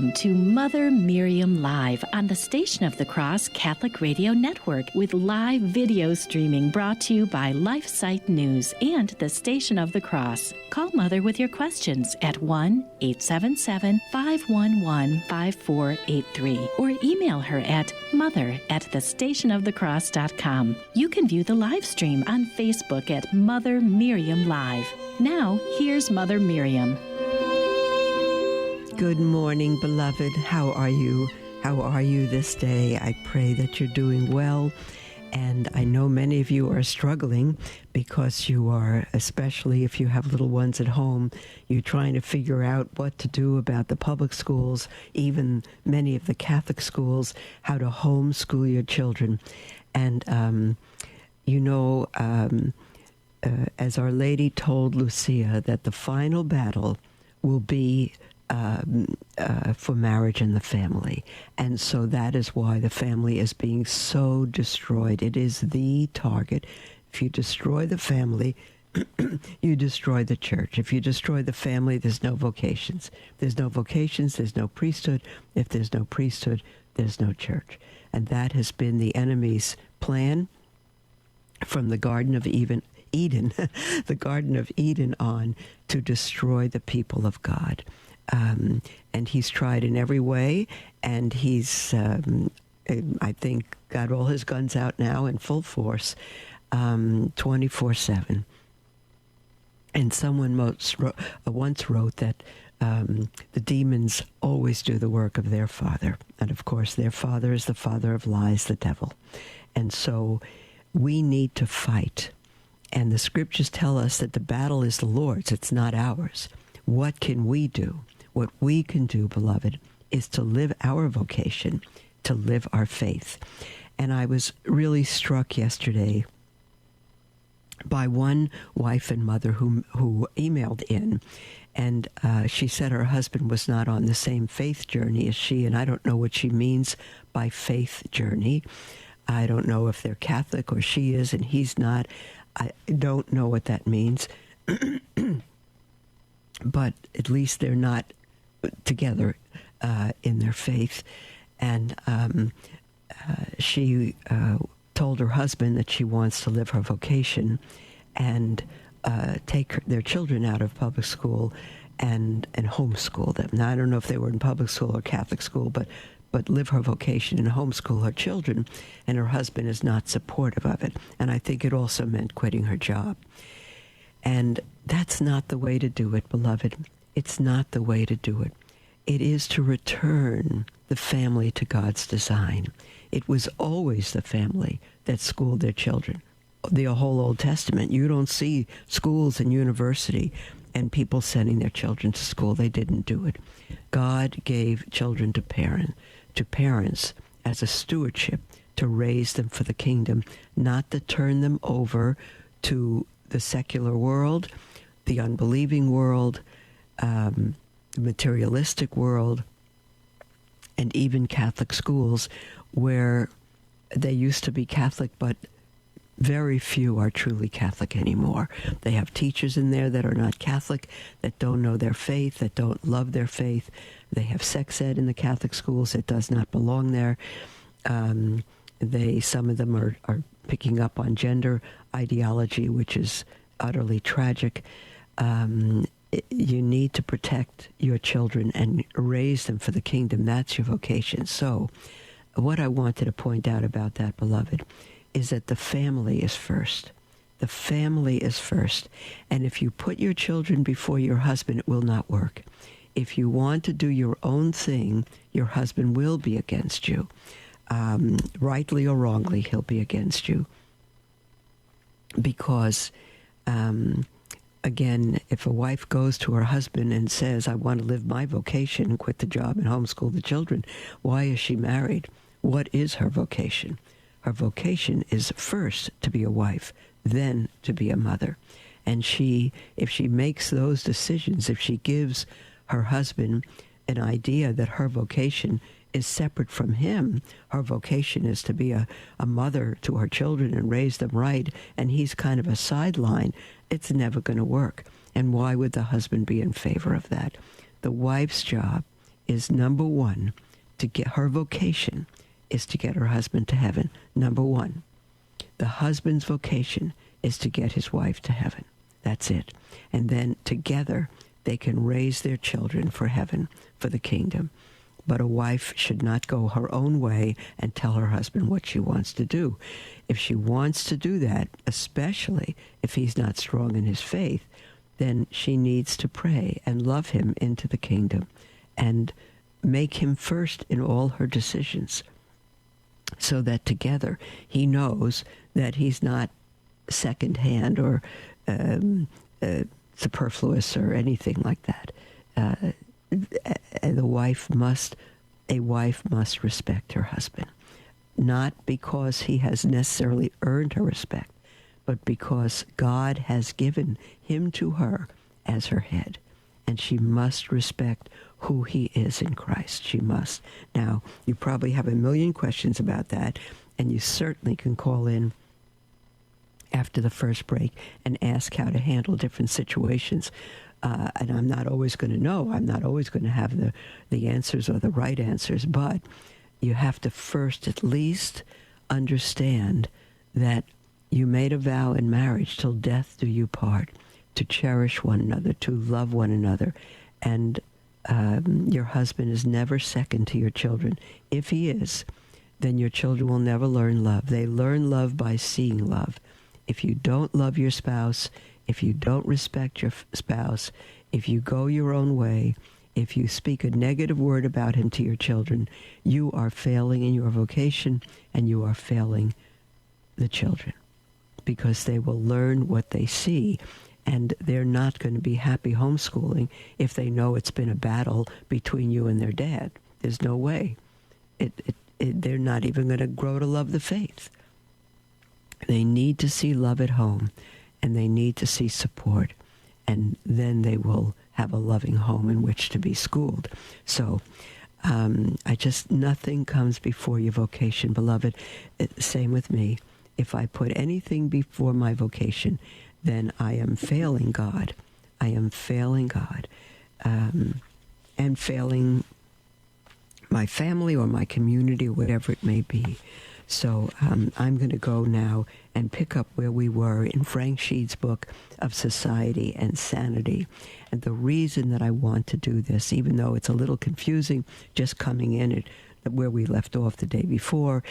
Welcome to Mother Miriam Live on the Station of the Cross Catholic Radio Network with live video streaming brought to you by LifeSite News and the Station of the Cross. Call Mother with your questions at 1-877-511-5483 or email her at mother@thestationofthecross.com. You can view the live stream on Facebook at Mother Miriam Live. Now, here's Mother Miriam. Good morning, beloved. How are you? How are you this day? I pray that you're doing well. And I know many of you are struggling because you are, especially if you have little ones at home, you're trying to figure out what to do about the public schools, even many of the Catholic schools, how to homeschool your children. And, as Our Lady told Lucia, that the final battle will be for marriage and the family. And so that is why the family is being so destroyed. It is the target. If you destroy the family, you destroy the church. If you destroy the family, there's no vocations. There's no vocations, there's no priesthood. If there's no priesthood, there's no church. And that has been the enemy's plan from the Garden of Eden, the Garden of Eden on, to destroy the people of God. And he's tried in every way, and he's, I think, got all his guns out now in full force, 24/7. And someone once wrote that the demons always do the work of their father. And of course, their father is the father of lies, the devil. And so we need to fight. And the scriptures tell us that the battle is the Lord's, it's not ours. What can we do? What we can do, beloved, is to live our vocation, to live our faith. And I was really struck yesterday by one wife and mother who emailed in, and she said her husband was not on the same faith journey as she, and I don't know what she means by faith journey. I don't know if they're Catholic or she is and he's not. I don't know what that means. But at least they're not together in their faith. And she told her husband that she wants to live her vocation and take their children out of public school and homeschool them. Now, I don't know if they were in public school or Catholic school, but live her vocation and homeschool her children, and her husband is not supportive of it. And I think it also meant quitting her job. And that's not the way to do it, beloved. It's not the way to do it. It is to return the family to God's design. It was always the family that schooled their children. The whole Old Testament, you don't see schools and university and people sending their children to school. They didn't do it. God gave children to parents as a stewardship to raise them for the kingdom, not to turn them over to the secular world, the unbelieving world, the materialistic world, and even Catholic schools where they used to be Catholic, but very few are truly Catholic anymore. They have teachers in there that are not Catholic, that don't know their faith, that don't love their faith. They have sex ed in the Catholic schools that does not belong there. Some of them are picking up on gender ideology, which is utterly tragic. You need to protect your children and raise them for the kingdom. That's your vocation. So what I wanted to point out about that, beloved, is that the family is first. The family is first. And if you put your children before your husband, it will not work. If you want to do your own thing, your husband will be against you. Rightly or wrongly, he'll be against you. Because, again, if a wife goes to her husband and says, I want to live my vocation and quit the job and homeschool the children, why is she married? What is her vocation? Her vocation is first to be a wife, then to be a mother. And if she makes those decisions, if she gives her husband an idea that her vocation is separate from him, her vocation is to be a mother to her children and raise them right, and he's kind of a sideline, it's never going to work. And why would the husband be in favor of that? The wife's job is, number one, to get her vocation is to get her husband to heaven. Number one. The husband's vocation is to get his wife to heaven. That's it. And then together they can raise their children for heaven, for the kingdom. But a wife should not go her own way and tell her husband what she wants to do. If she wants to do that, especially if he's not strong in his faith, then she needs to pray and love him into the kingdom and make him first in all her decisions, so that together he knows that he's not secondhand or superfluous or anything like that. A wife must respect her husband, not because he has necessarily earned her respect, but because God has given him to her as her head, and she must respect who he is in Christ. She must. Now, you probably have a million questions about that, and you certainly can call in after the first break and ask how to handle different situations. And I'm not always going to know. I'm not always going to have the answers or the right answers, but you have to first at least understand that you made a vow in marriage, till death do you part, to cherish one another, to love one another. And your husband is never second to your children. If he is, then your children will never learn love. They learn love by seeing love. If you don't love your spouse, if you don't respect your spouse, if you go your own way, if you speak a negative word about him to your children, you are failing in your vocation, and you are failing the children, because they will learn what they see. And they're not going to be happy homeschooling if they know it's been a battle between you and their dad. There's no way. They're not even going to grow to love the faith. They need to see love at home, and they need to see support, and then they will have a loving home in which to be schooled. So nothing comes before your vocation, beloved. Same with me. If I put anything before my vocation, then I am failing God. I am failing God, and failing my family or my community, or whatever it may be. So I'm going to go now and pick up where we were in Frank Sheed's book of Society and Sanity. And the reason that I want to do this, even though it's a little confusing just coming in at where we left off the day before,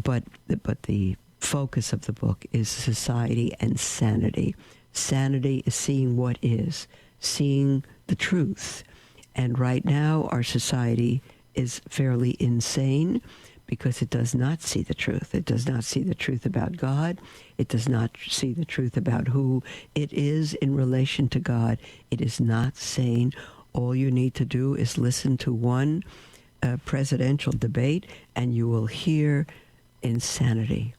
but the focus of the book is society and sanity. Sanity is seeing what is, seeing the truth. And right now our society is fairly insane, because it does not see the truth. It does not see the truth about God. It does not see the truth about who it is in relation to God. It is not sane. All you need to do is listen to one presidential debate, and you will hear insanity.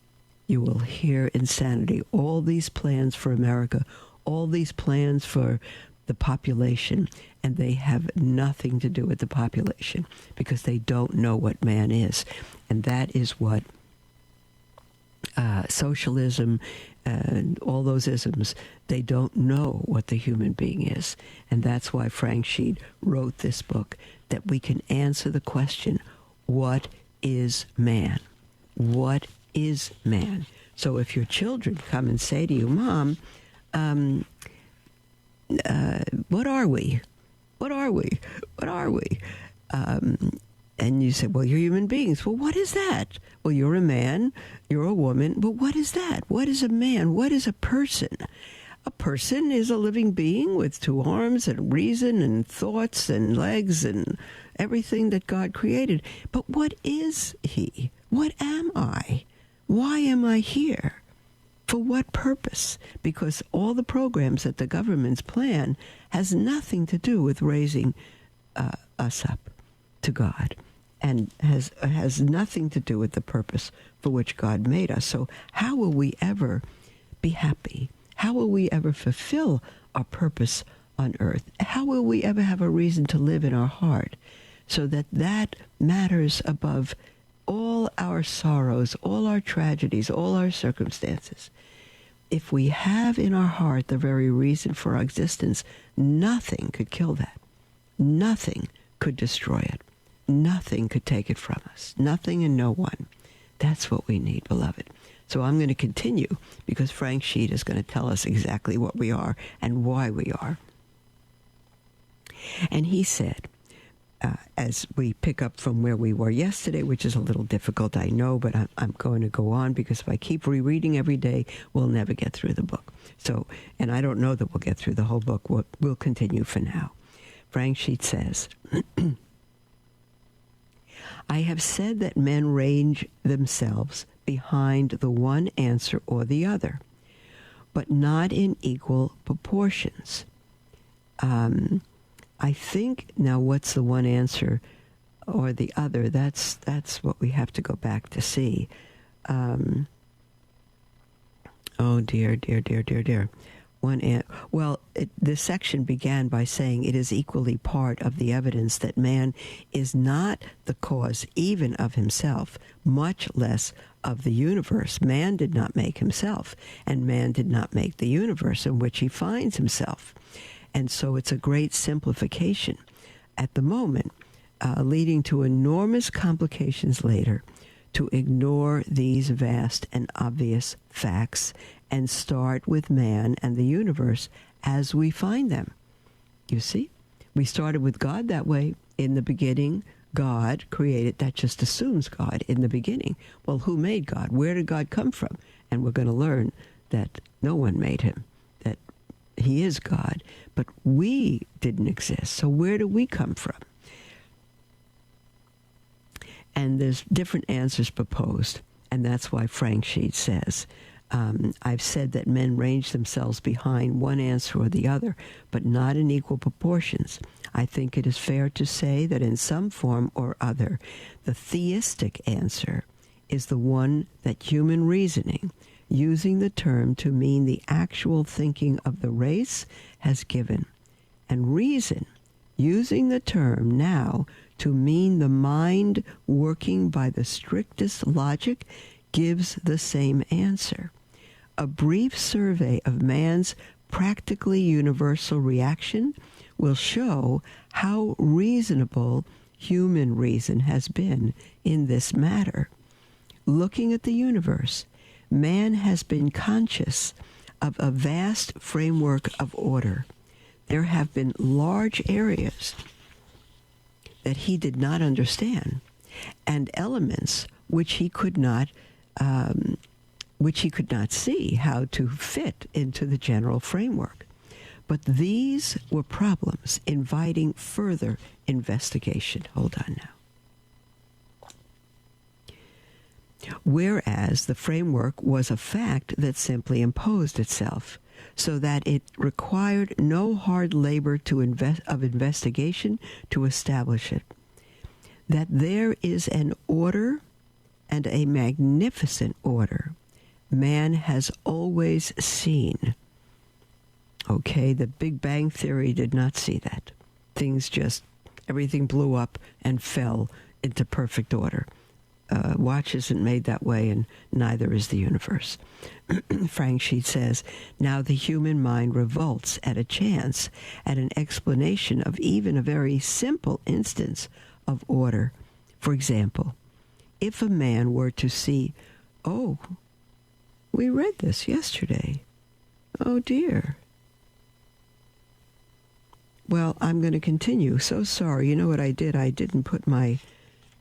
You will hear insanity. All these plans for America, all these plans for the population, and they have nothing to do with the population, because they don't know what man is. And that is what socialism and all those isms, they don't know what the human being is. And that's why Frank Sheed wrote this book, that we can answer the question, what is man? What is man? So if your children come and say to you, Mom, what are we? What are we? What are we? And you say, well, you're human beings. Well, what is that? Well, you're a man, you're a woman. Well, what is that? What is a man? What is a person? A person is a living being with two arms and reason and thoughts and legs and everything that God created. But what is he? What am I? Why am I here? For what purpose? Because all the programs that the government's plan has nothing to do with raising us up to God, and has nothing to do with the purpose for which God made us. So how will we ever be happy? How will we ever fulfill our purpose on earth? How will we ever have a reason to live in our heart, so that matters above all our sorrows, all our tragedies, all our circumstances? If we have in our heart the very reason for our existence, nothing could kill that. Nothing could destroy it. Nothing could take it from us. Nothing and no one. That's what we need, beloved. So I'm going to continue because Frank Sheet is going to tell us exactly what we are and why we are. And he said, as we pick up from where we were yesterday, which is a little difficult, I know, but I'm going to go on because if I keep rereading every day, we'll never get through the book. So, and I don't know that we'll get through the whole book. We'll continue for now. Frank Sheet says, I have said that men range themselves behind the one answer or the other, but not in equal proportions. I think, now what's the one answer or the other? That's what we have to go back to see. Oh dear. This section began by saying it is equally part of the evidence that man is not the cause even of himself, much less of the universe. Man did not make himself, and man did not make the universe in which he finds himself. And so it's a great simplification at the moment, leading to enormous complications later, to ignore these vast and obvious facts and start with man and the universe as we find them. You see, we started with God that way. In the beginning, God created. That just assumes God in the beginning. Well, who made God? Where did God come from? And we're going to learn that no one made him, that he is God, but we didn't exist. So where do we come from? And there's different answers proposed, and that's why Frank Sheet says, I've said that men range themselves behind one answer or the other, but not in equal proportions. I think it is fair to say that in some form or other, the theistic answer is the one that human reasoning, using the term to mean the actual thinking of the race, has given. And reason, using the term now to mean the mind working by the strictest logic, gives the same answer. A brief survey of man's practically universal reaction will show how reasonable human reason has been in this matter. Looking at the universe, man has been conscious of a vast framework of order. There have been large areas that he did not understand, and elements which he could not see how to fit into the general framework. But these were problems inviting further investigation. Hold on now. Whereas the framework was a fact that simply imposed itself, so that it required no hard labor of investigation to establish it. That there is an order, and a magnificent order, man has always seen. Okay, the Big Bang Theory did not see that. Everything blew up and fell into perfect order. Watch isn't made that way, and neither is the universe. Frank Sheet says, now the human mind revolts at a chance, at an explanation of even a very simple instance of order. For example, if a man were to see, oh, we read this yesterday. Oh dear. Well, I'm going to continue. So sorry. You know what I did? I didn't put my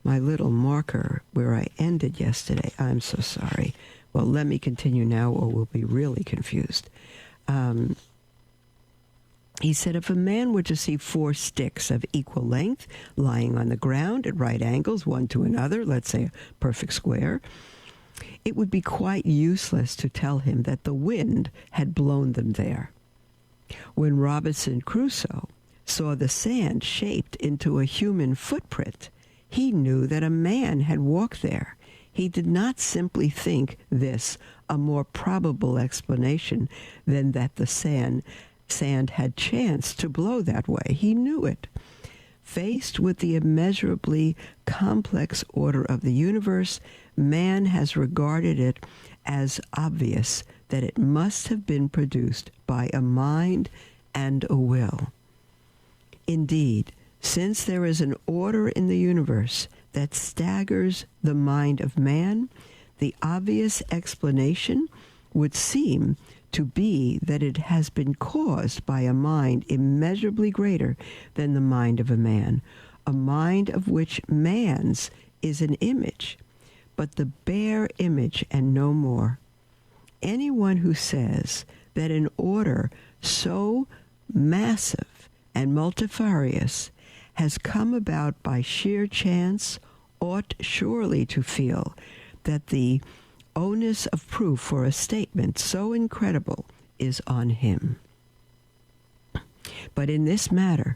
little marker where I ended yesterday. I'm so sorry. Well, let me continue now or we'll be really confused. He said, if a man were to see 4 sticks of equal length lying on the ground at right angles, one to another, let's say a perfect square, it would be quite useless to tell him that the wind had blown them there. When Robinson Crusoe saw the sand shaped into a human footprint, he knew that a man had walked there. He did not simply think this a more probable explanation than that the sand had chanced to blow that way. He knew it. Faced with the immeasurably complex order of the universe, man has regarded it as obvious that it must have been produced by a mind and a will. Indeed, Since there is an order in the universe that staggers the mind of man, the obvious explanation would seem to be that it has been caused by a mind immeasurably greater than the mind of a man, a mind of which man's is an image, but the bare image and no more. Anyone who says that an order so massive and multifarious has come about by sheer chance ought surely to feel that the onus of proof for a statement so incredible is on him. But in this matter,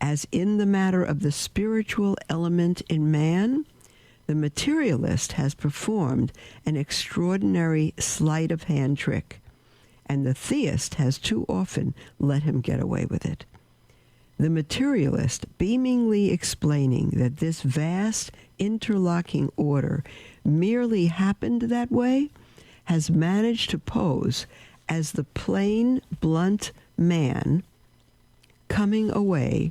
as in the matter of the spiritual element in man, the materialist has performed an extraordinary sleight of hand trick, and the theist has too often let him get away with it. The materialist, beamingly explaining that this vast interlocking order merely happened that way, has managed to pose as the plain, blunt man coming away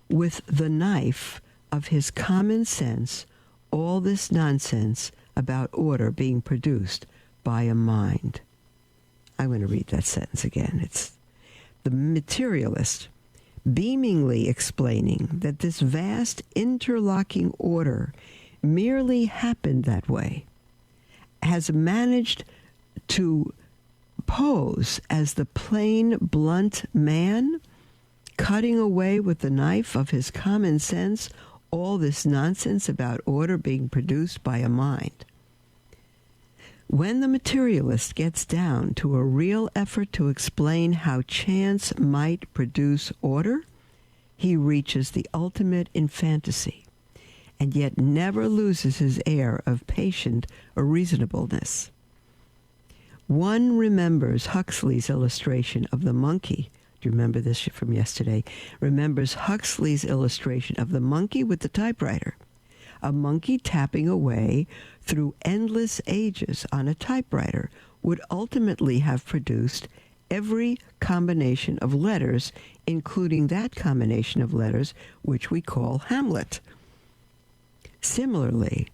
with the knife of his common sense, all this nonsense about order being produced by a mind. I'm going to read that sentence again. It's the materialist, beamingly explaining that this vast interlocking order merely happened that way, has managed to pose as the plain, blunt man cutting away with the knife of his common sense all this nonsense about order being produced by a mind. When the materialist gets down to a real effort to explain how chance might produce order, he reaches the ultimate in fantasy, and yet never loses his air of patient reasonableness. One remembers Huxley's illustration of the monkey. Do you remember this from yesterday? Remembers Huxley's illustration of the monkey with the typewriter. A monkey tapping away through endless ages on a typewriter would ultimately have produced every combination of letters, including that combination of letters which we call Hamlet. Similarly,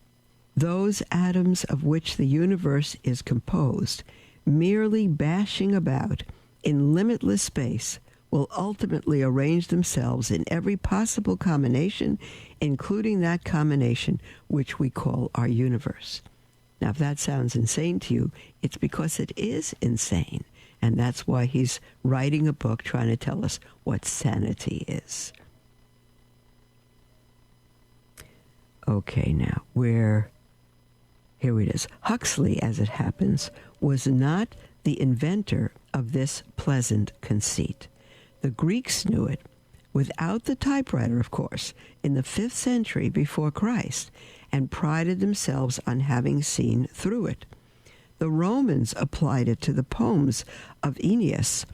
those atoms of which the universe is composed, merely bashing about in limitless space, will ultimately arrange themselves in every possible combination, including that combination which we call our universe. Now, if that sounds insane to you, it's because it is insane. And that's why he's writing a book trying to tell us what sanity is. Okay, now, here it is. Huxley, as it happens, was not the inventor of this pleasant conceit. The Greeks knew it, without the typewriter, of course, in the 5th century before Christ, and prided themselves on having seen through it. The Romans applied it to the poems of Aeneas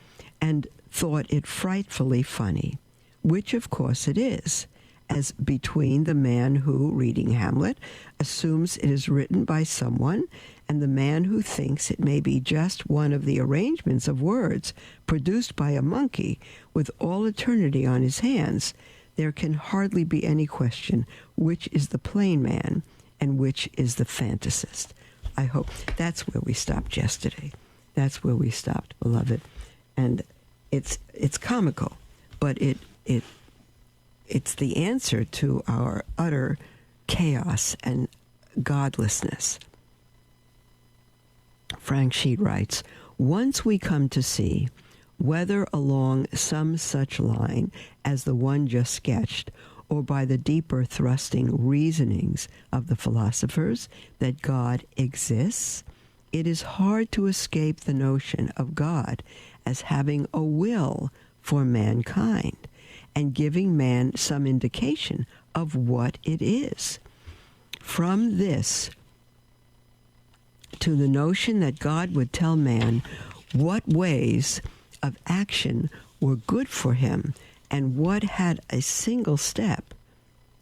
and thought it frightfully funny, which of course it is, as between the man who, reading Hamlet, assumes it is written by someone and the man who thinks it may be just one of the arrangements of words produced by a monkey with all eternity on his hands, there can hardly be any question which is the plain man and which is the fantasist. I hope that's where we stopped yesterday. That's where we stopped, beloved. And it's comical, but it's the answer to our utter chaos and godlessness. Frank Sheet writes, once we come to see, whether along some such line as the one just sketched, or by the deeper thrusting reasonings of the philosophers, that God exists, it is hard to escape the notion of God as having a will for mankind and giving man some indication of what it is. From this to the notion that God would tell man what ways of action were good for him and what had a single step,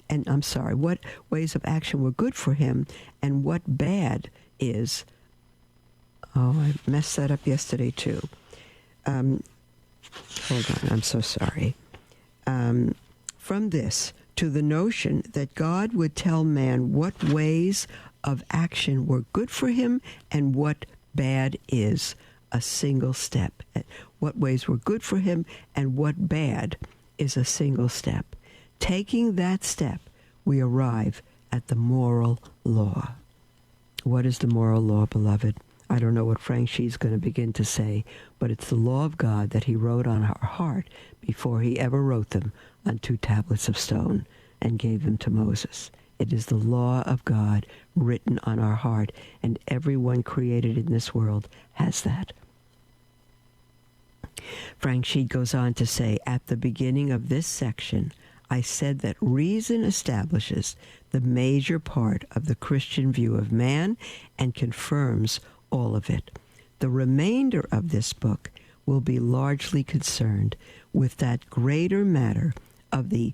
what ways of action were good for him and what bad is. Oh, I messed that up yesterday too. Hold on, I'm so sorry. From this to the notion that God would tell man what ways of action were good for him and what bad is. A single step. What ways were good for him and what bad is a single step. Taking that step, we arrive at the moral law. What is the moral law, beloved? I don't know what Frank Shee's going to begin to say, but it's the law of God that he wrote on our heart before he ever wrote them on 2 tablets of stone and gave them to Moses. It is the law of God written on our heart, and everyone created in this world has that. Frank Shee goes on to say, at the beginning of this section, I said that reason establishes the major part of the Christian view of man and confirms all of it. The remainder of this book will be largely concerned with that greater matter of the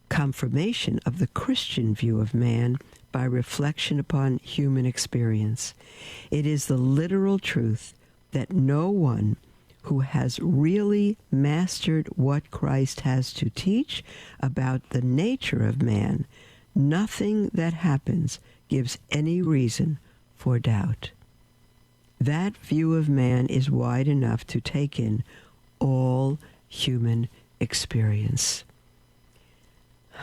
confirmation of the Christian view of man by reflection upon human experience. It is the literal truth that no one who has really mastered what Christ has to teach about the nature of man, nothing that happens gives any reason for doubt. That view of man is wide enough to take in all human experience.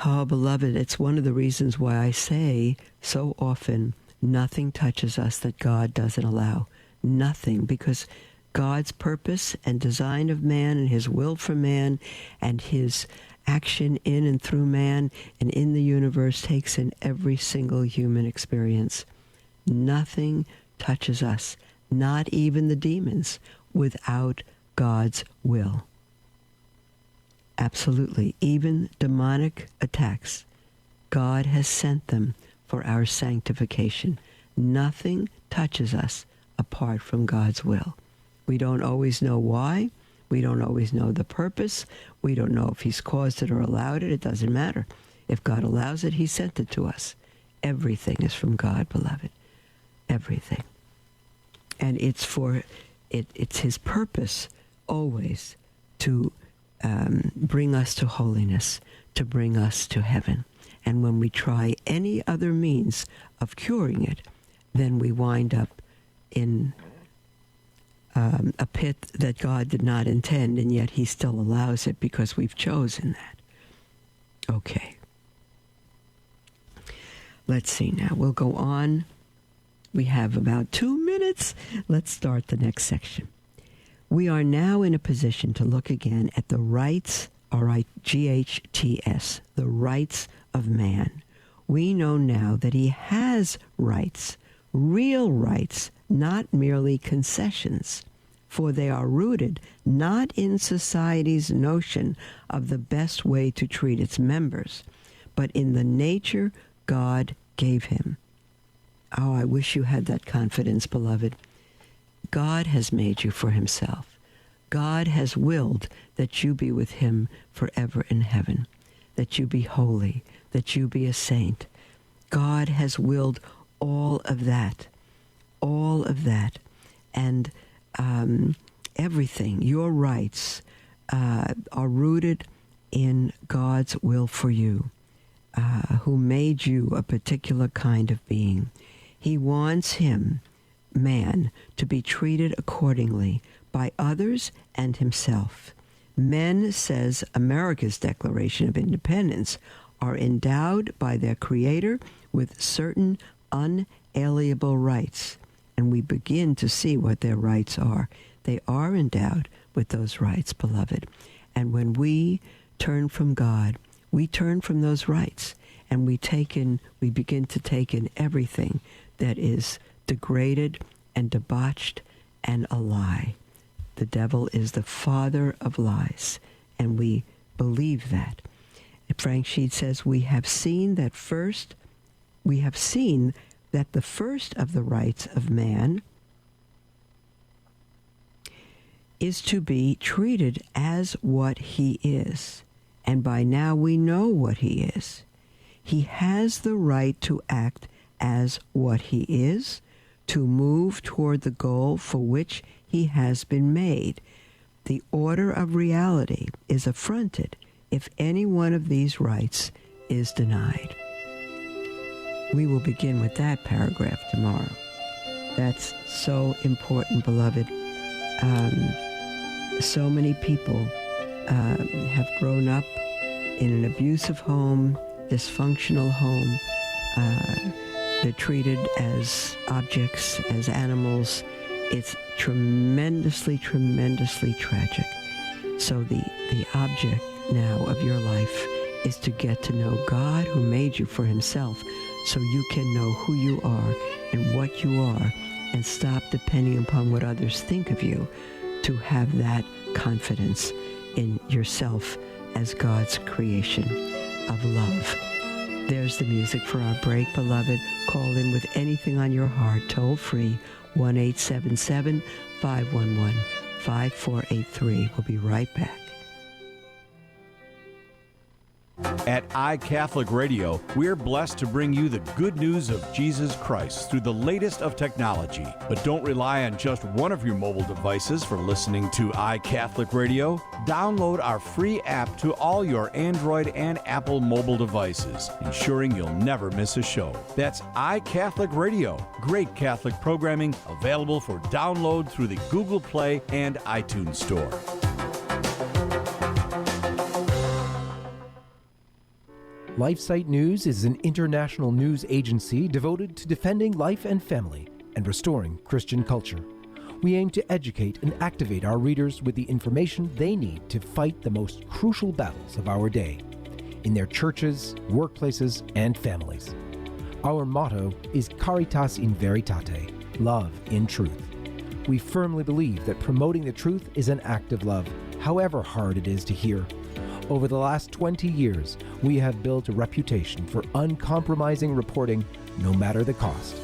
Oh, beloved, it's one of the reasons why I say so often, nothing touches us that God doesn't allow. Nothing, because God's purpose and design of man and his will for man and his action in and through man and in the universe takes in every single human experience. Nothing touches us, not even the demons, without God's will. Absolutely. Even demonic attacks, God has sent them for our sanctification. Nothing touches us apart from God's will. We don't always know why. We don't always know the purpose. We don't know if he's caused it or allowed it. It doesn't matter. If God allows it, he sent it to us. Everything is from God, beloved. Everything. And it's his purpose always to bring us to holiness, to bring us to heaven. And when we try any other means of curing it, then we wind up in a pit that God did not intend, and yet he still allows it because we've chosen that. Okay. Let's see now. We'll go on. We have about 2 minutes. Let's start the next section. We are now in a position to look again at the rights, GHTS, the rights of man. We know now that he has rights, real rights, not merely concessions, for they are rooted not in society's notion of the best way to treat its members, but in the nature God gave him. Oh, I wish you had that confidence, beloved. God has made you for himself. God has willed that you be with him forever in heaven, that you be holy, that you be a saint. God has willed all of that, and everything, your rights, are rooted in God's will for you, who made you a particular kind of being. He wants him, man, to be treated accordingly by others and himself. Men, says America's Declaration of Independence, are endowed by their Creator with certain unalienable rights. And we begin to see what their rights are. They are endowed with those rights, beloved. And when we turn from God, we turn from those rights, and we begin to take in everything that is degraded and debauched and a lie. The devil is the father of lies, and we believe that. Frank Sheed says, we have seen that the first of the rights of man is to be treated as what he is. And by now we know what he is. He has the right to act as what he is, to move toward the goal for which he has been made. The order of reality is affronted if any one of these rights is denied. We will begin with that paragraph tomorrow. That's so important, beloved. So many people have grown up in an abusive home, dysfunctional home. They're treated as objects, as animals. It's tremendously, tremendously tragic. So the object now of your life is to get to know God, who made you for himself, so you can know who you are and what you are, and stop depending upon what others think of you, to have that confidence in yourself as God's creation of love. There's the music for our break, beloved. Call in with anything on your heart, toll free, 1-877-511-5483. We'll be right back. At iCatholic Radio, we're blessed to bring you the good news of Jesus Christ through the latest of technology. But don't rely on just one of your mobile devices for listening to iCatholic Radio. Download our free app to all your Android and Apple mobile devices, ensuring you'll never miss a show. That's iCatholic Radio. Great Catholic programming available for download through the Google Play and iTunes Store. LifeSite News is an international news agency devoted to defending life and family and restoring Christian culture. We aim to educate and activate our readers with the information they need to fight the most crucial battles of our day, in their churches, workplaces, and families. Our motto is Caritas in Veritate, love in truth. We firmly believe that promoting the truth is an act of love, however hard it is to hear. Over the last 20 years, we have built a reputation for uncompromising reporting, no matter the cost.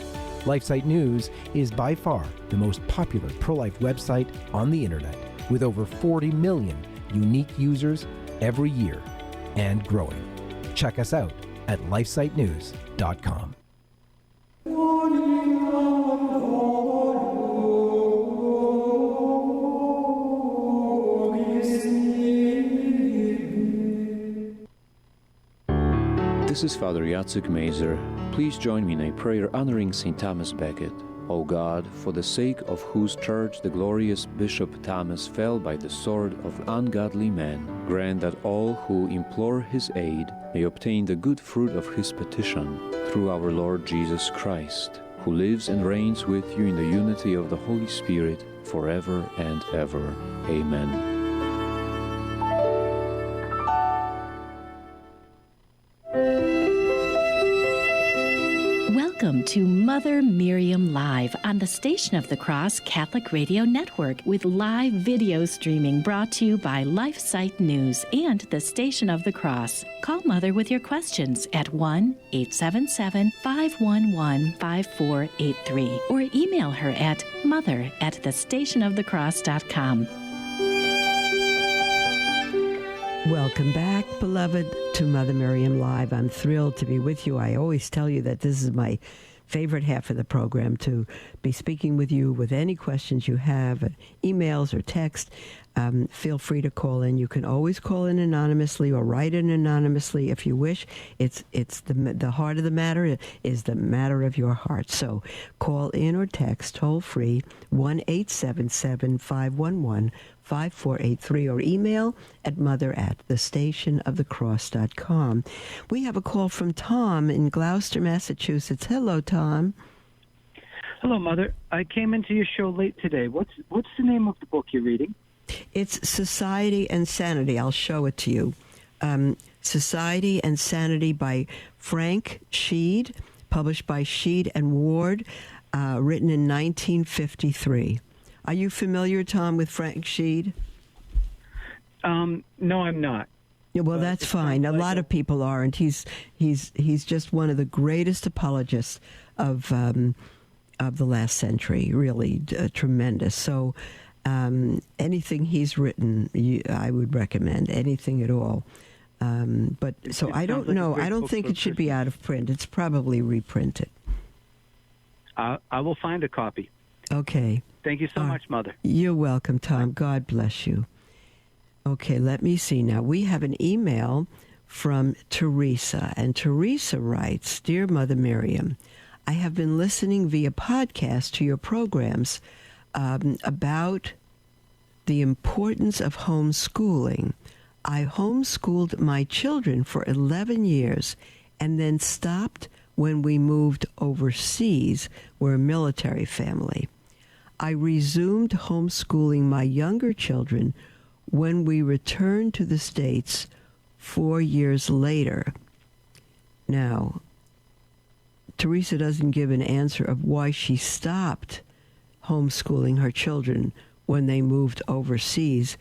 LifeSite News is by far the most popular pro-life website on the internet, with over 40 million unique users every year, and growing. Check us out at lifesitenews.com. This is Father Jacek Mazer. Please join me in a prayer honoring St. Thomas Becket. O God, for the sake of whose church the glorious Bishop Thomas fell by the sword of ungodly men, grant that all who implore his aid may obtain the good fruit of his petition, through our Lord Jesus Christ, who lives and reigns with you in the unity of the Holy Spirit, forever and ever. Amen. Welcome to Mother Miriam Live on the Station of the Cross Catholic Radio Network, with live video streaming brought to you by LifeSite News and the Station of the Cross. Call Mother with your questions at 1-877-511-5483 or email her at mother@thestationofthecross.com. Welcome back, beloved, to Mother Miriam Live. I'm thrilled to be with you. I always tell you that this is my favorite half of the program, to be speaking with you with any questions you have, emails or text. Feel free to call in. You can always call in anonymously or write in anonymously if you wish. It's the heart of the matter is the matter of your heart. So call in or text toll free 1-877-511-5483 or email at mother@thestationofthecross.com. We have a call from Tom in Gloucester, Massachusetts. Hello, Tom. Hello, Mother. I came into your show late today. What's the name of the book you're reading? It's Society and Sanity. I'll show it to you. Society and Sanity by Frank Sheed, published by Sheed and Ward, written in 1953. Are you familiar, Tom, with Frank Sheed? No, I'm not. Yeah, well, that's fine. A lot of people aren't. He's just one of the greatest apologists of the last century. Really tremendous. So anything he's written, I would recommend. Anything at all. But so I don't know. I don't think it should be out of print. It's probably reprinted. I will find a copy. Okay. Thank you so much, Mother. You're welcome, Tom. God bless you. Okay, let me see now. We have an email from Teresa. And Teresa writes, Dear Mother Miriam, I have been listening via podcast to your programs about the importance of homeschooling. I homeschooled my children for 11 years and then stopped when we moved overseas. We're a military family. I resumed homeschooling my younger children when we returned to the States 4 years later. Now, Teresa doesn't give an answer of why she stopped homeschooling her children when they moved overseas.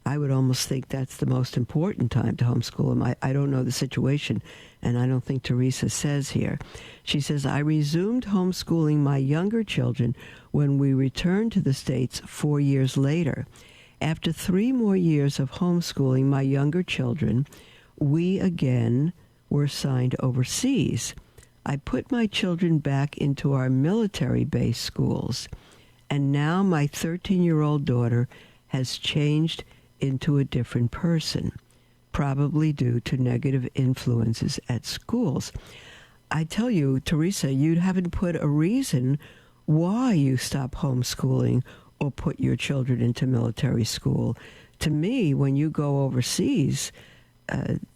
I would almost think that's the most important time to homeschool them. I don't know the situation, and I don't think Teresa says here. She says, I resumed homeschooling my younger children when we returned to the States 4 years later. After 3 more years of homeschooling my younger children, we again were assigned overseas. I put my children back into our military-based schools, and now my 13-year-old daughter has changed into a different person, probably due to negative influences at schools. I tell you, Teresa, you haven't put a reason why you stopped homeschooling or put your children into military school. To me, when you go overseas,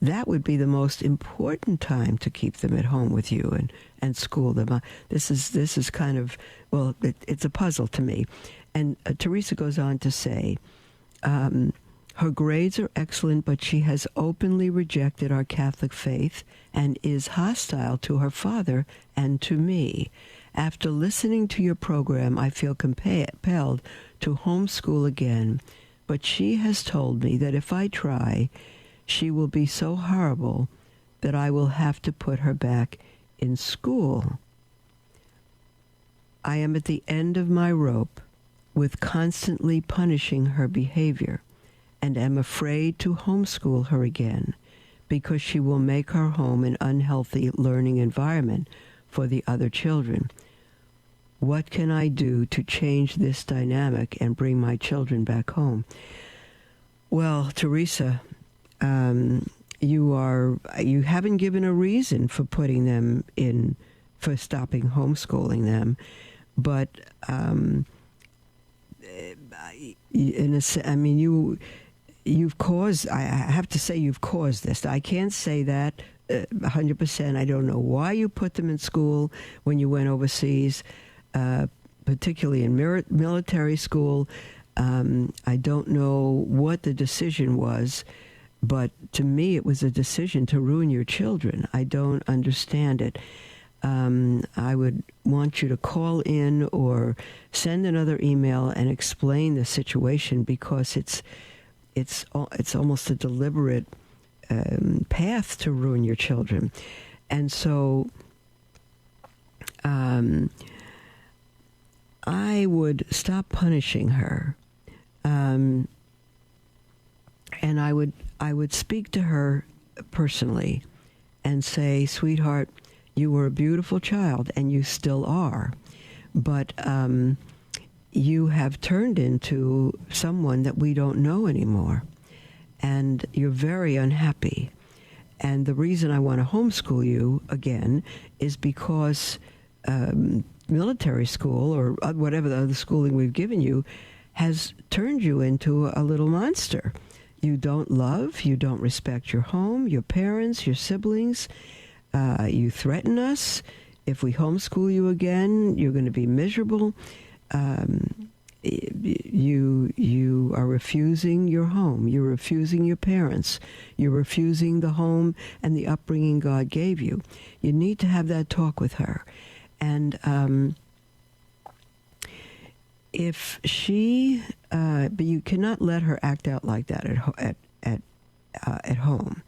that would be the most important time to keep them at home with you and school them. This is kind of, well, it's a puzzle to me. And Teresa goes on to say, her grades are excellent, but she has openly rejected our Catholic faith and is hostile to her father and to me. After listening to your program, I feel compelled to homeschool again, but she has told me that if I try, she will be so horrible that I will have to put her back in school. I am at the end of my rope with constantly punishing her behavior, and am afraid to homeschool her again because she will make her home an unhealthy learning environment for the other children. What can I do to change this dynamic and bring my children back home? Well, Teresa, you haven't given a reason for putting them in, for stopping homeschooling them, but you've caused, I have to say you've caused this. I can't say that 100%. I don't know why you put them in school when you went overseas, particularly in military school. I don't know what the decision was, but to me it was a decision to ruin your children. I don't understand it. I would want you to call in or send another email and explain the situation, because it's almost a deliberate path to ruin your children. And so I would stop punishing her, and I would speak to her personally and say, sweetheart, you were a beautiful child, and you still are, but you have turned into someone that we don't know anymore, and you're very unhappy. And the reason I want to homeschool you again is because military school, or whatever the other schooling we've given you, has turned you into a little monster. You don't love, you don't respect your home, your parents, your siblings. You threaten us. If we homeschool you again, you're going to be miserable. You are refusing your home. You're refusing your parents. You're refusing the home and the upbringing God gave you. You need to have that talk with her. And if she, but you cannot let her act out like that at home.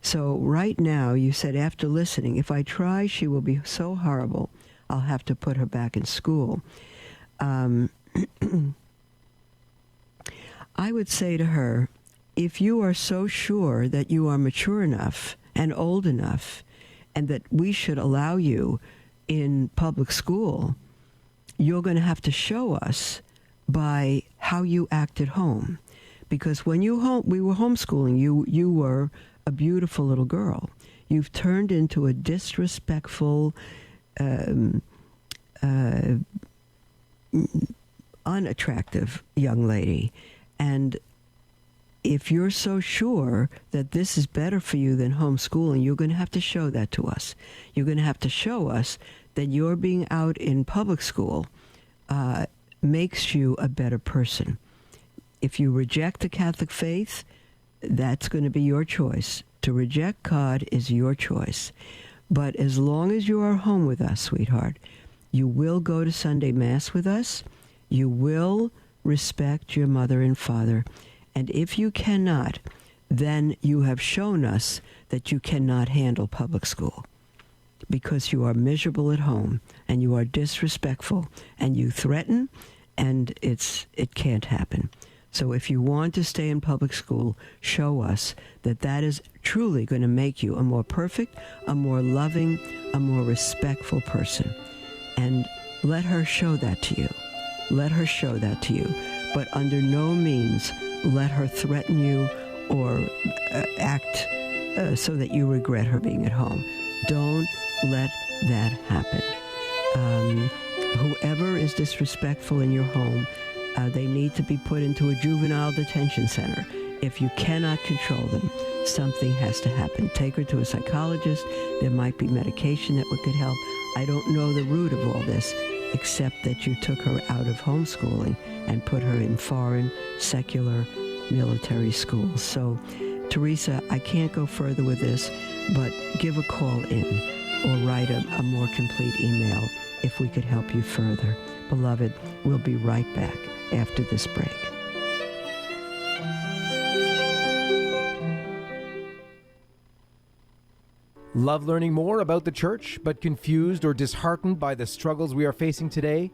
So right now, you said after listening, if I try, she will be so horrible, I'll have to put her back in school. I would say to her, if you are so sure that you are mature enough and old enough and that we should allow you in public school, you're going to have to show us by how you act at home. Because when we were homeschooling, you were a beautiful little girl. You've turned into a disrespectful, unattractive young lady. And if you're so sure that this is better for you than homeschooling, you're going to have to show that to us. You're going to have to show us that your being out in public school makes you a better person. If you reject the Catholic faith, that's going to be your choice. To reject God is your choice. But as long as you are home with us, sweetheart, you will go to Sunday Mass with us. You will respect your mother and father. And if you cannot, then you have shown us that you cannot handle public school, because you are miserable at home and you are disrespectful and you threaten, and it can't happen. So if you want to stay in public school, show us that that is truly going to make you a more perfect, a more loving, a more respectful person. And let her show that to you. Let her show that to you. But under no means let her threaten you or act so that you regret her being at home. Don't let that happen. Whoever is disrespectful in your home, they need to be put into a juvenile detention center. If you cannot control them, something has to happen. Take her to a psychologist. There might be medication that could help. I don't know the root of all this, except that you took her out of homeschooling and put her in foreign, secular, military schools. So, Teresa, I can't go further with this, but give a call in or write a more complete email if we could help you further. Beloved, we'll be right back after this break. Love learning more about the church, but confused or disheartened by the struggles we are facing today?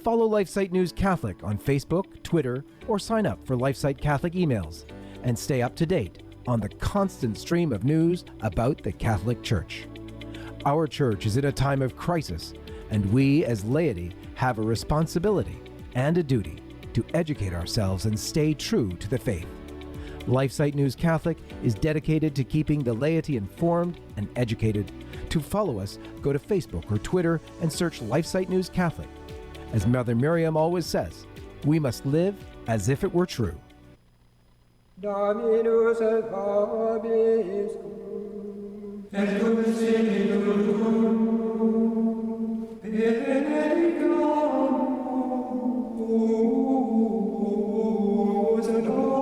Follow LifeSite News Catholic on Facebook, Twitter, or sign up for LifeSite Catholic emails and stay up to date on the constant stream of news about the Catholic Church. Our church is in a time of crisis, and we as laity have a responsibility and a duty to educate ourselves and stay true to the faith. LifeSite News Catholic is dedicated to keeping the laity informed and educated. To follow us, go to Facebook or Twitter and search LifeSite News Catholic. As Mother Miriam always says, we must live as if it were true. Dominus et vobiscum, et cum spiritu benedicamus Domino.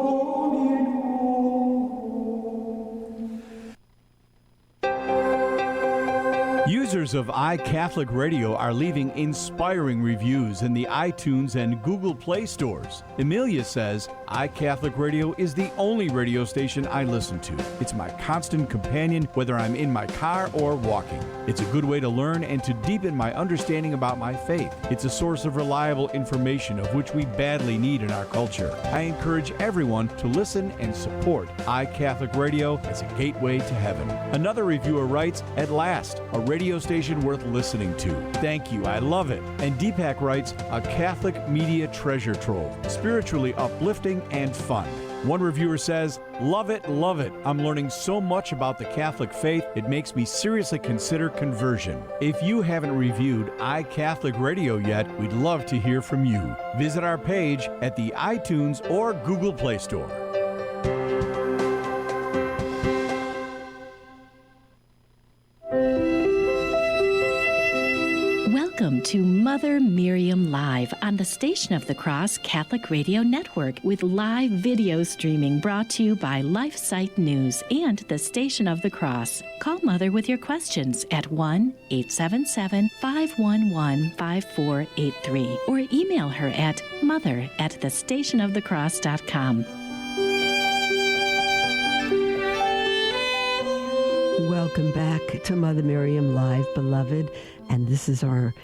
Users of iCatholic Radio are leaving inspiring reviews in the iTunes and Google Play stores. Emilia says, iCatholic Radio is the only radio station I listen to. It's my constant companion whether I'm in my car or walking. It's a good way to learn and to deepen my understanding about my faith. It's a source of reliable information of which we badly need in our culture. I encourage everyone to listen and support iCatholic Radio as a gateway to heaven. Another reviewer writes, at last, a radio station worth listening to. Thank you, I love it. And Deepak writes, a Catholic media treasure trove, spiritually uplifting and fun. One reviewer says, love it, love it. I'm learning so much about the Catholic faith, it makes me seriously consider conversion. If you haven't reviewed iCatholic Radio yet, we'd love to hear from you. Visit our page at the iTunes or Google Play Store. Welcome to Mother Miriam Live on the Station of the Cross Catholic Radio Network with live video streaming brought to you by LifeSite News and the Station of the Cross. Call Mother with your questions at 1-877-511-5483 or email her at mother@thestationofthecross.com. Welcome back to Mother Miriam Live, beloved. And this is our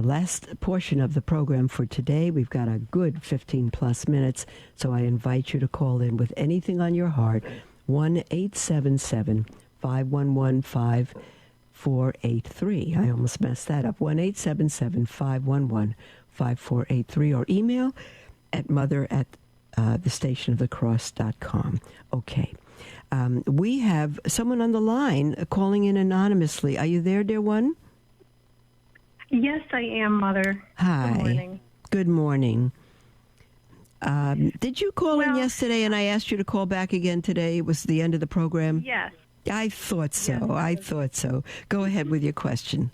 last portion of the program for today. We've got a good 15 plus minutes, so I invite you to call in with anything on your heart. 1-877-511-5483. I almost messed that up. 1-877-511-5483 or email at mother@thestationofthecross.com. Okay. We have someone on the line calling in anonymously. Are you there, dear one? Yes, I am, Mother. Hi. Good morning. Good morning. Did you call in yesterday and I asked you to call back again today? It was the end of the program? Yes. I thought so. Yes, I thought so. Go ahead with your question.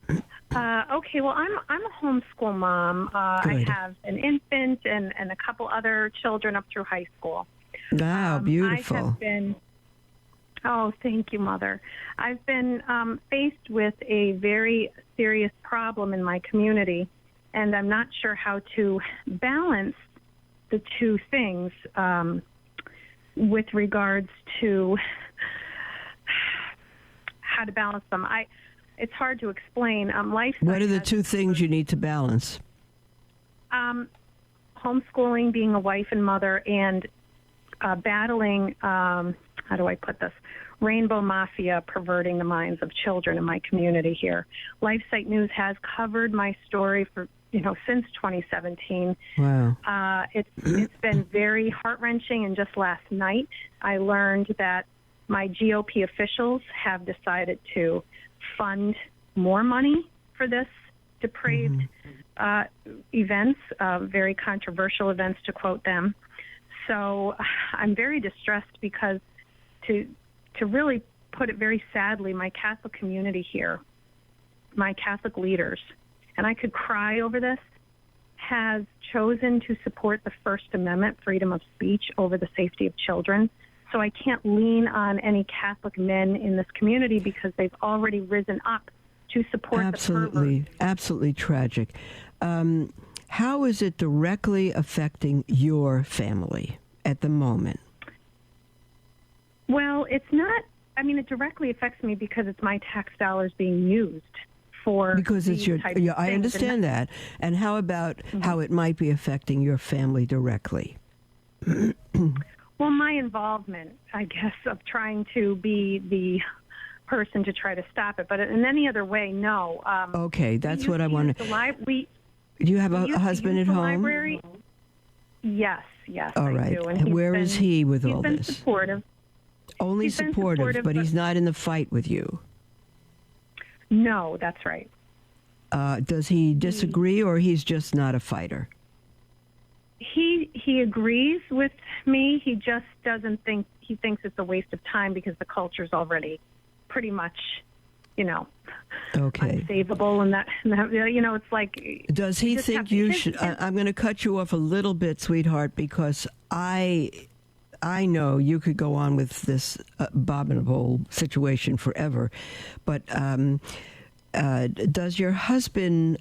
Okay, well, I'm a homeschool mom. I have an infant and a couple other children up through high school. Wow, beautiful. I have been, oh, thank you, Mother. I've been faced with a very serious problem in my community, and I'm not sure how to balance the two things with regards to how to balance them. It's hard to explain. What are the two things you need to balance? Homeschooling, being a wife and mother, and battling, how do I put this, rainbow mafia perverting the minds of children in my community here. LifeSite News has covered my story for, since 2017. Wow. It's been very heart-wrenching, and just last night I learned that my GOP officials have decided to fund more money for this depraved events, very controversial events, to quote them. So I'm very distressed because, to really put it very sadly, my Catholic community here, my Catholic leaders, and I could cry over this, has chosen to support the First Amendment, freedom of speech, over the safety of children. So I can't lean on any Catholic men in this community because they've already risen up to support the pervert. Absolutely tragic. How is it directly affecting your family at the moment? Well, it's not. I mean, it directly affects me because it's my tax dollars being used for. Because it's your. Yeah, I understand that. And how about how it might be affecting your family directly? Well, my involvement, I guess, of trying to be the person to try to stop it, but in any other way, no. Okay, that's what I want to. Do you have a husband at home? Library? Yes, all right. I do. And where is he with all this? He's been supportive. Only supportive, but he's not in the fight with you. No, that's right. Does he disagree, or he's just not a fighter? He agrees with me. He just doesn't think, he thinks it's a waste of time because the culture's already pretty much, unsavable, and that it's like. Does he think you should? I'm going to cut you off a little bit, sweetheart, because I know you could go on with this abominable situation forever, but does your husband?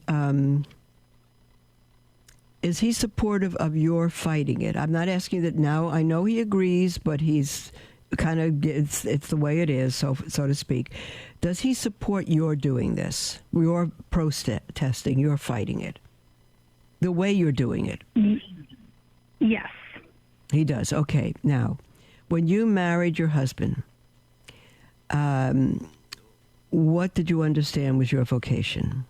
Is he supportive of your fighting it? I'm not asking that now. I know he agrees, but he's kind of, it's the way it is, so to speak. Does he support your doing this, your protesting, your fighting it, the way you're doing it? Yes. He does. Okay. Now, when you married your husband, what did you understand was your vocation?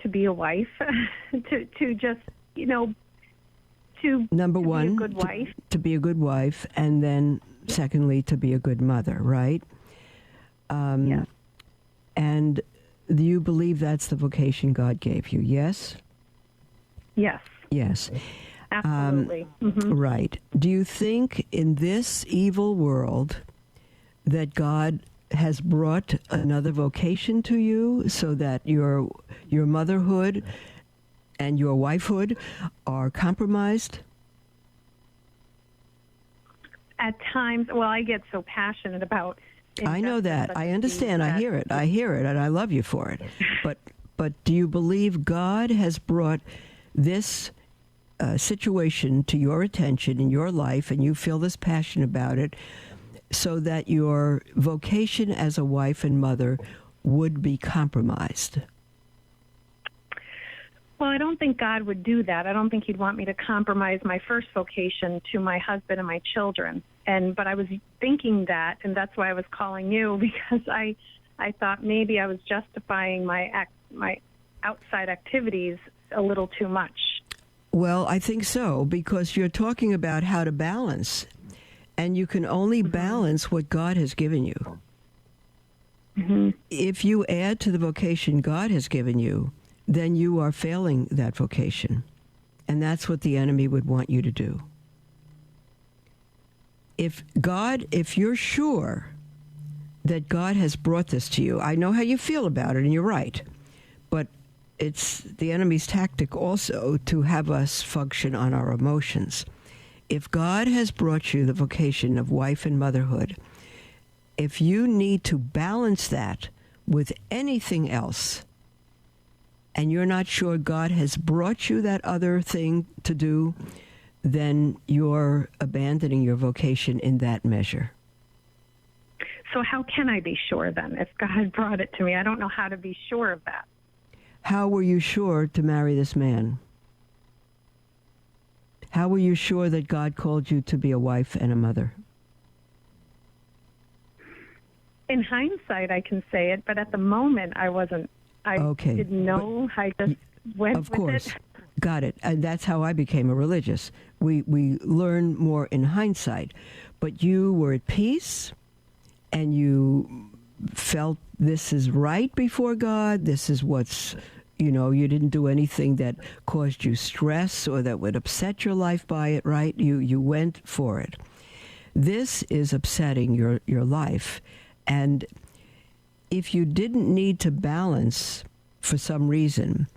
To be a wife, to just, to number to one, be a good wife. To be a good wife, and then secondly, to be a good mother, right? Yes. And do you believe that's the vocation God gave you? Yes? Yes. Yes. Absolutely. Right. Do you think in this evil world that God has brought another vocation to you so that your motherhood and your wifehood are compromised? At times, well, I get so passionate about. I know that. I understand. I hear it, and I love you for it. But do you believe God has brought this situation to your attention in your life, and you feel this passion about it, so that your vocation as a wife and mother would be compromised? Well, I don't think God would do that. I don't think he'd want me to compromise my first vocation to my husband and my children. But I was thinking that, and that's why I was calling you, because I thought maybe I was justifying my outside activities a little too much. Well, I think so, because you're talking about how to balance, and you can only balance what God has given you. Mm-hmm. If you add to the vocation God has given you, then you are failing that vocation. And that's what the enemy would want you to do. If you're sure that God has brought this to you, I know how you feel about it, and you're right, but it's the enemy's tactic also to have us function on our emotions. If God has brought you the vocation of wife and motherhood, if you need to balance that with anything else, and you're not sure God has brought you that other thing to do, then you're abandoning your vocation in that measure. So how can I be sure then if God brought it to me? I don't know how to be sure of that. How were you sure to marry this man? How were you sure that God called you to be a wife and a mother? In hindsight, I can say it, but at the moment, I wasn't. I didn't know. I just went of course. with it. Got it. And that's how I became a religious. We learn more in hindsight. But you were at peace, and you felt this is right before God. This is what's, you didn't do anything that caused you stress or that would upset your life by it, right? You went for it. This is upsetting your life. And if you didn't need to balance for some reason,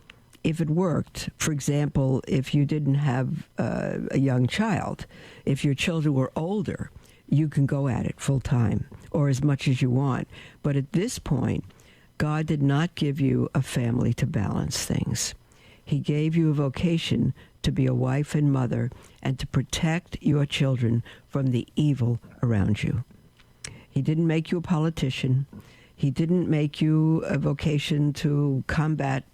if it worked, for example, if you didn't have a young child, if your children were older, you can go at it full time or as much as you want. But at this point, God did not give you a family to balance things. He gave you a vocation to be a wife and mother and to protect your children from the evil around you. He didn't make you a politician. He didn't make you a vocation to combat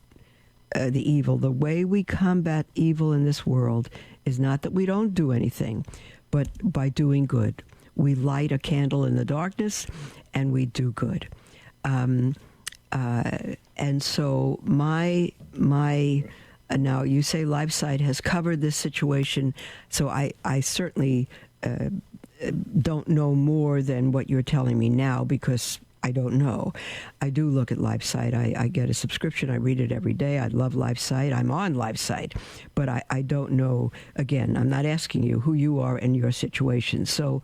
the evil. The way we combat evil in this world is not that we don't do anything, but by doing good. We light a candle in the darkness, and we do good. And so my now you say LifeSite has covered this situation, so I certainly don't know more than what you're telling me now, because I don't know. I do look at LifeSite. I get a subscription. I read it every day. I love LifeSite. I'm on LifeSite. But I don't know. Again, I'm not asking you who you are and your situation. So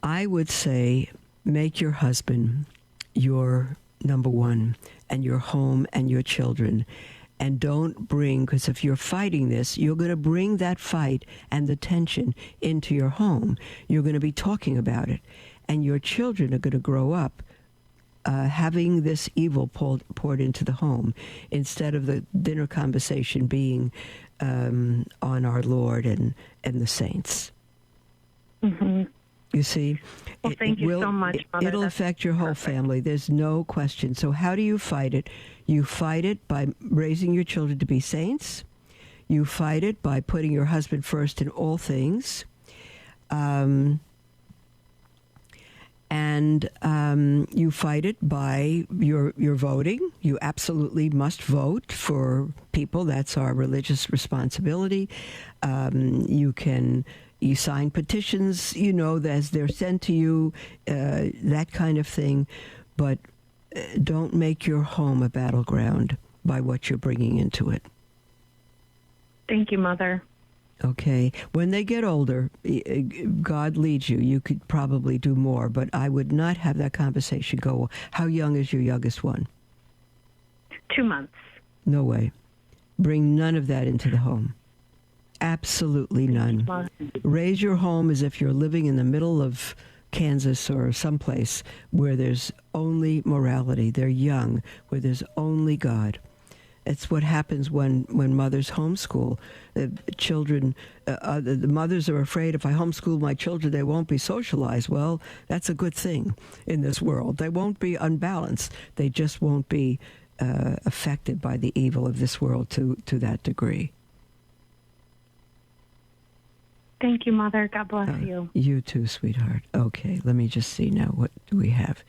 I would say make your husband your number one, and your home and your children. And don't bring, because if you're fighting this, you're going to bring that fight and the tension into your home. You're going to be talking about it. And your children are going to grow up having this evil poured into the home, instead of the dinner conversation being on our Lord and the saints. Mm-hmm. You see? Well, thank you so much, Mother. It'll affect your whole family. There's no question. So how do you fight it? You fight it by raising your children to be saints. You fight it by putting your husband first in all things. And you fight it by your voting. You absolutely must vote for people. That's our religious responsibility. You sign petitions, as they're sent to you, that kind of thing. But don't make your home a battleground by what you're bringing into it. Thank you, Mother. Okay. When they get older, God leads you. You could probably do more, but I would not have that conversation go. How young is your youngest one? 2 months. No way. Bring none of that into the home. Absolutely none. Raise your home as if you're living in the middle of Kansas or someplace where there's only morality. They're young, where there's only God. It's what happens when mothers homeschool. The mothers are afraid, if I homeschool my children, they won't be socialized. Well, that's a good thing in this world. They won't be unbalanced. They just won't be affected by the evil of this world to that degree. Thank you, Mother. God bless you. You too, sweetheart. Okay, let me just see now. What do we have?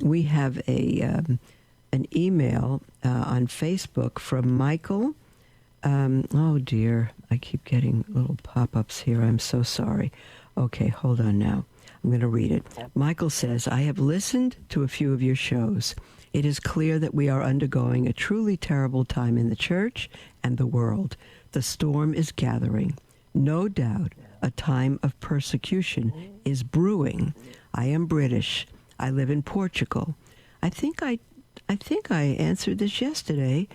We have a an email on Facebook from Michael. Oh dear, I keep getting little pop-ups here. I'm so sorry. Okay, hold on now. I'm going to read it. Michael says, I have listened to a few of your shows. It is clear that we are undergoing a truly terrible time in the church and the world. The storm is gathering. No doubt a time of persecution is brewing. I am British. I live in Portugal. I think I answered this yesterday,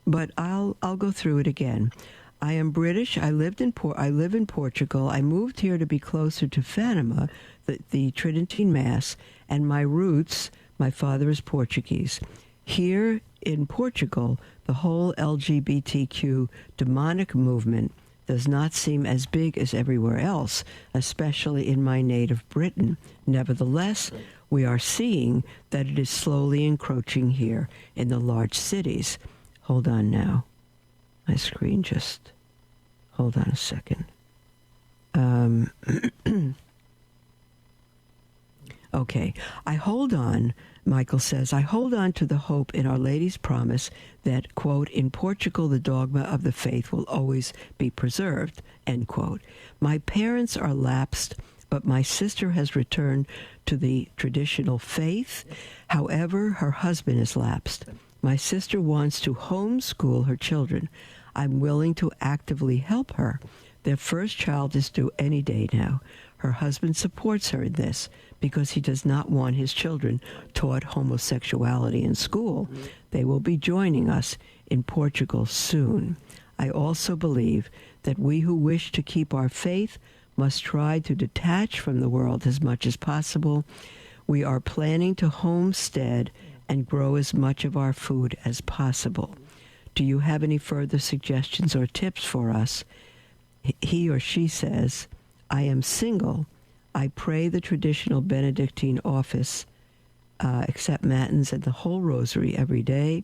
but I'll go through it again. I am British. I live in Portugal. I moved here to be closer to Fatima, the Tridentine Mass, and my roots, my father is Portuguese. Here in Portugal, the whole LGBTQ demonic movement does not seem as big as everywhere else, especially in my native Britain. Nevertheless, we are seeing that it is slowly encroaching here in the large cities. Hold on now. My screen just... Hold on a second. Okay. Michael says, I hold on to the hope in Our Lady's promise that, quote, in Portugal the dogma of the faith will always be preserved, end quote. My parents are lapsed, but my sister has returned to the traditional faith. However, her husband is lapsed. My sister wants to homeschool her children. I'm willing to actively help her. Their first child is due any day now. Her husband supports her in this because he does not want his children taught homosexuality in school. They will be joining us in Portugal soon. I also believe that we who wish to keep our faith must try to detach from the world as much as possible. We are planning to homestead and grow as much of our food as possible. Do you have any further suggestions or tips for us? He or she says, I am single. I pray the traditional Benedictine office, accept matins and the whole rosary every day.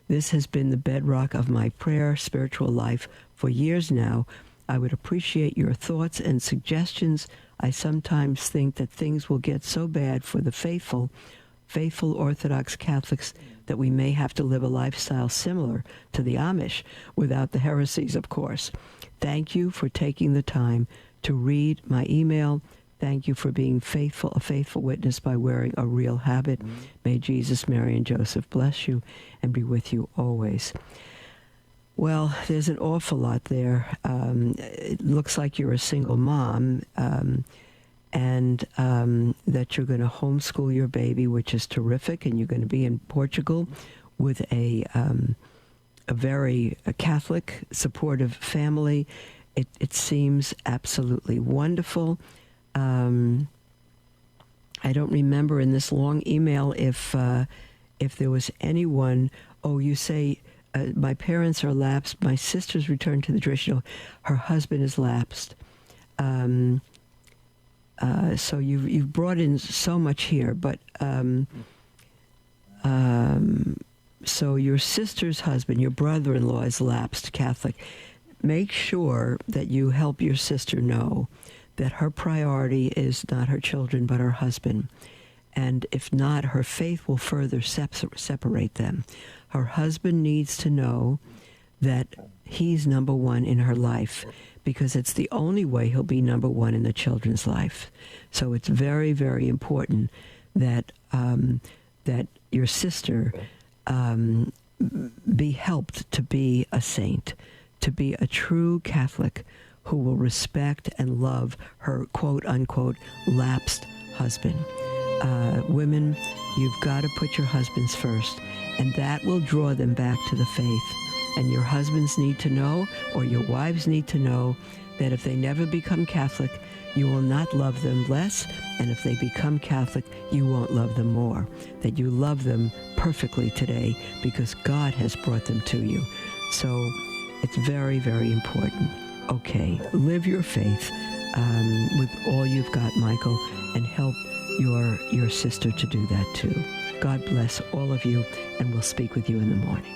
This has been the bedrock of my prayer spiritual life for years now. I would appreciate your thoughts and suggestions. I sometimes think that things will get so bad for the faithful Orthodox Catholics that we may have to live a lifestyle similar to the Amish, without the heresies, of course. Thank you for taking the time to read my email. Thank you for being a faithful witness by wearing a real habit. May Jesus, Mary, and Joseph bless you and be with you always. Well, there's an awful lot there. It looks like you're a single mom, and that you're going to homeschool your baby, which is terrific, and you're going to be in Portugal with a very Catholic, supportive family. It seems absolutely wonderful. I don't remember in this long email if there was anyone. Oh, you say my parents are lapsed. My sister's returned to the traditional. Her husband is lapsed. So you've brought in so much here, but so your sister's husband, your brother-in-law, is lapsed Catholic. Make sure that you help your sister know that her priority is not her children, but her husband. And if not, her faith will further separate them. Her husband needs to know that he's number one in her life, because it's the only way he'll be number one in the children's life. So it's very, very important that that your sister be helped to be a saint, to be a true Catholic who will respect and love her quote-unquote lapsed husband. Women, you've got to put your husbands first, and that will draw them back to the faith. And your husbands need to know, or your wives need to know, that if they never become Catholic, you will not love them less, and if they become Catholic, you won't love them more. That you love them perfectly today because God has brought them to you. So it's very, very important. Okay, live your faith with all you've got, Michael, and help your sister to do that too. God bless all of you, and we'll speak with you in the morning.